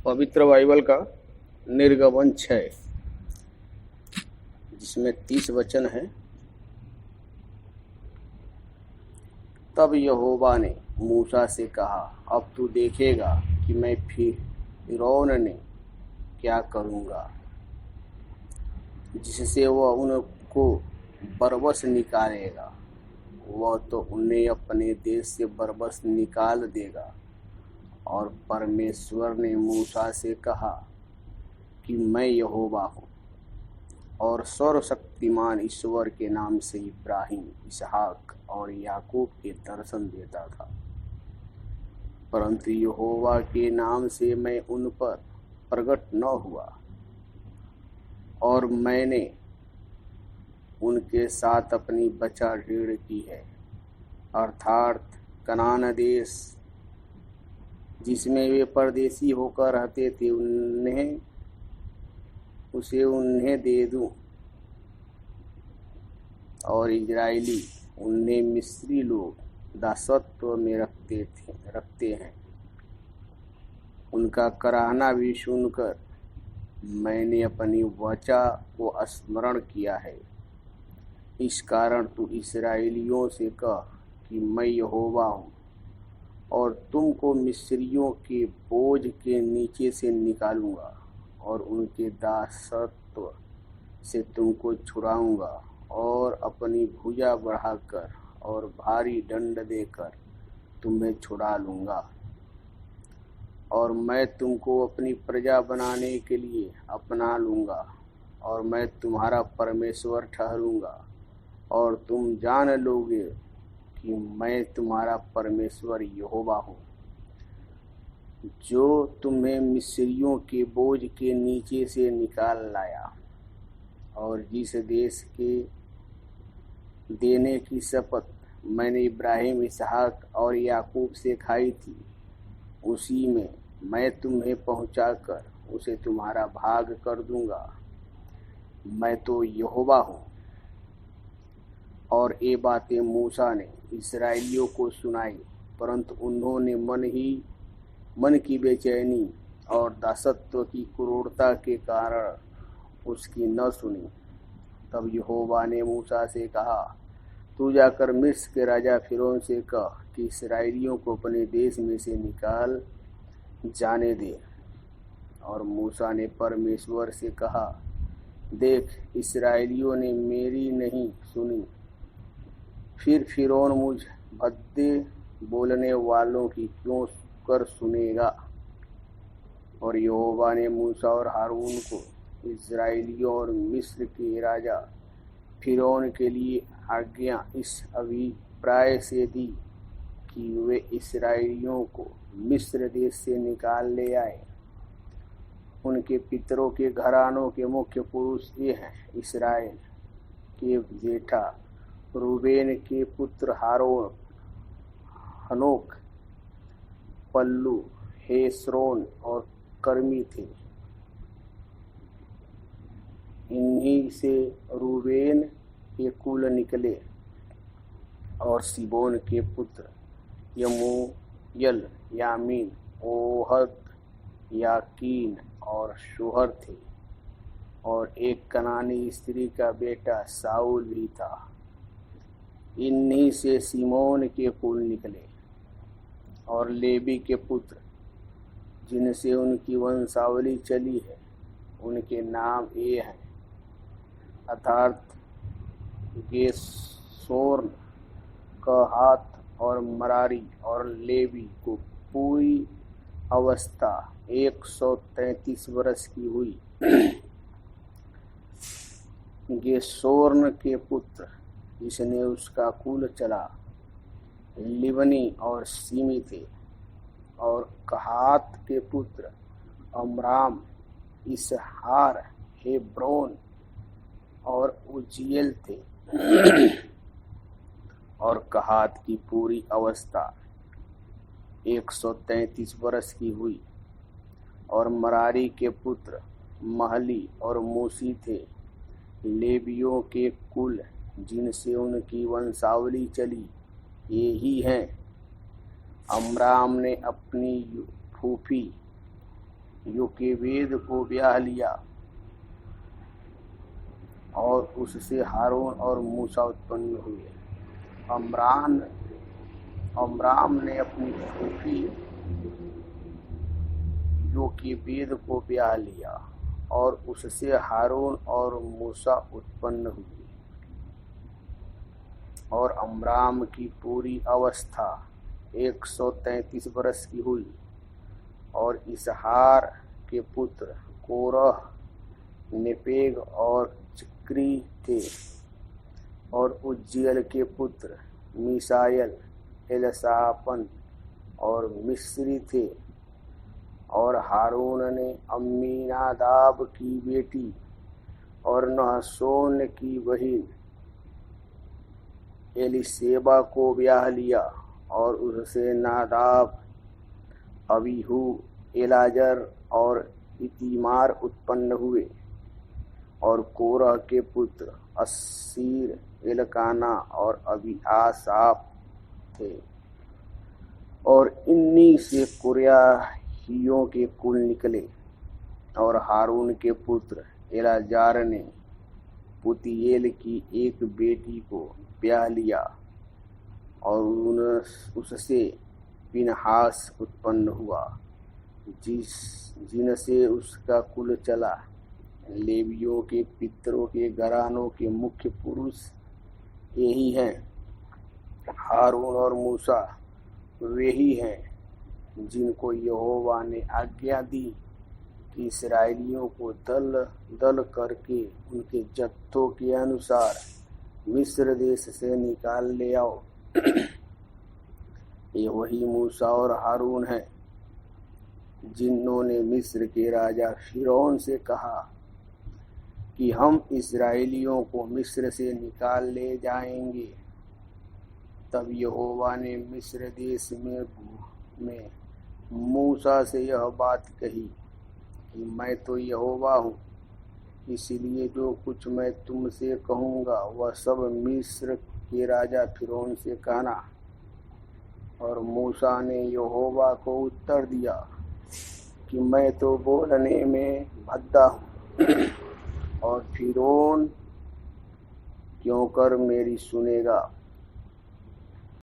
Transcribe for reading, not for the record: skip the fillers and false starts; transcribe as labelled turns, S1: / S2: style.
S1: पवित्र बाइबल का निर्गमन 6 जिसमें 30 वचन है। तब यहोवा ने मूसा से कहा, अब तू देखेगा कि मैं फिरौन ने क्या करूँगा, जिससे वह उनको बरबस निकालेगा। वह तो उन्हें अपने देश से बरबस निकाल देगा। और परमेश्वर ने मूसा से कहा कि मैं यहोवा हूँ, और सर्वशक्तिमान ईश्वर के नाम से इब्राहिम, इसहाक और याकूब के दर्शन देता था। परंतु यहोवा के नाम से मैं उन पर प्रकट न हुआ, और मैंने उनके साथ अपनी बचाढ़ेड़ की है, अर्थात कनान देश जिसमें वे परदेसी होकर रहते थे, उसे उन्हें दे दूं। और इजरायली उन्हें मिस्री लोग दासत्व में रखते हैं। उनका कराहना भी सुनकर मैंने अपनी वाचा को स्मरण किया है। इस कारण तू इस्राएलियों से कह कि मैं यहोवा हूँ, और तुमको मिस्रियों के बोझ के नीचे से निकालूंगा, और उनके दासत्व से तुमको छुड़ाऊंगा, और अपनी भुजा बढ़ाकर और भारी दंड देकर तुम्हें छुड़ा लूँगा। और मैं तुमको अपनी प्रजा बनाने के लिए अपना लूँगा, और मैं तुम्हारा परमेश्वर ठहरूंगा, और तुम जान लोगे कि मैं तुम्हारा परमेश्वर यहोवा हूँ, जो तुम्हें मिस्रियों के बोझ के नीचे से निकाल लाया। और जिस देश के देने की शपथ मैंने इब्राहिम, इसहाक और याकूब से खाई थी, उसी में मैं तुम्हें पहुंचाकर उसे तुम्हारा भाग कर दूंगा। मैं तो यहोवा हूँ। और ये बातें मूसा ने इस्राएलियों को सुनाई, परंतु उन्होंने मन की बेचैनी और दासत्व की क्रूरता के कारण उसकी न सुनी। तब यहोवा ने मूसा से कहा, तू जाकर मिस्र के राजा फिरौन से कह कि इस्राएलियों को अपने देश में से निकाल जाने दे। और मूसा ने परमेश्वर से कहा, देख, इस्राएलियों ने मेरी नहीं सुनी, फिर फिरौन मुझ भद्दे बोलने वालों की क्यों कर सुनेगा। और यहोवा ने मूसा और हारून को इस्राएलियों और मिस्र के राजा फिरौन के लिए आज्ञा इस अभिप्राय से दी कि वे इस्राएलियों को मिस्र देश से निकाल ले आए। उनके पितरों के घरानों के मुख्य पुरुष ये हैं: इस्राएल के जेठा रूबेन के पुत्र हारून, हनोक, पल्लू, हेस्रोन और कर्मी थे। इन्हीं से रूबेन के कुल निकले। और सिबोन के पुत्र यमूयल, यामीन, ओहद, याकीन और शोहर थे। और एक कनानी स्त्री का बेटा साउल भी था। इन्हीं से सिमोन के कुल निकले। और लेवी के पुत्र जिनसे उनकी वंशावली चली है, उनके नाम ये हैं, अर्थात गेर्शोन, कहात और मरारी। और लेवी को पूरी अवस्था 133 वर्ष की हुई। गेर्शोन के पुत्र जिसने उसका कुल चला, लिबनी और सीमी थे। और कहात के पुत्र अमराम, इसहार, हेब्रोन और उजिएल थे। और कहात की पूरी अवस्था 133 वर्ष की हुई। और मरारी के पुत्र महली और मूसी थे। लेवियों के कुल जिनसे उनकी वंशावली चली ये ही हैं: अमराम ने अपनी फूफी जो के वेद को ब्याह लिया और उससे हारून और मूसा उत्पन्न हुए। अमराम ने अपनी फूफी जो कि वेद को ब्याह लिया और उससे हारून और मूसा उत्पन्न हुए। और अमराम की पूरी अवस्था 133 वर्ष की हुई। और इसहार के पुत्र कोरह, नेपेग और चिक्री थे। और उज्जियल के पुत्र मिसायल, एलसापन और मिस्री थे। और हारून ने अम्मीनादाब की बेटी और नहशोन की बहिन एलिसेबा को ब्याह लिया और उससे नादाब, अबीहू, एलाजर और इतीमार उत्पन्न हुए। और कोरह के पुत्र अस्सीर, एलकाना और अबीआसाप थे। और इन्हीं से कुर्याहियों के कुल निकले। और हारून के पुत्र एलाजार ने पुतीएल की एक बेटी को ब्याह लिया और उससे पिनहास उत्पन्न हुआ, जिनसे उसका कुल चला। लेवियों के पितरों के घरानों के मुख्य पुरुष यही हैं। हारून और मूसा वे ही हैं जिनको यहोवा ने आज्ञा दी कि इस्राएलियों को दल दल करके उनके जत्थों के अनुसार मिस्र देश से निकाल ले आओ। ये वही मूसा और हारून हैं जिन्होंने मिस्र के राजा फिरौन से कहा कि हम इस्राएलियों को मिस्र से निकाल ले जाएंगे। तब यहोवा ने मिस्र देश में मूसा से यह बात कही कि मैं तो यहोवा हूँ, इसलिए जो कुछ मैं तुमसे कहूँगा वह सब मिस्र के राजा फिरौन से कहना। और मूसा ने यहोवा को उत्तर दिया कि मैं तो बोलने में भद्दा हूँ और फिरौन क्यों कर मेरी सुनेगा।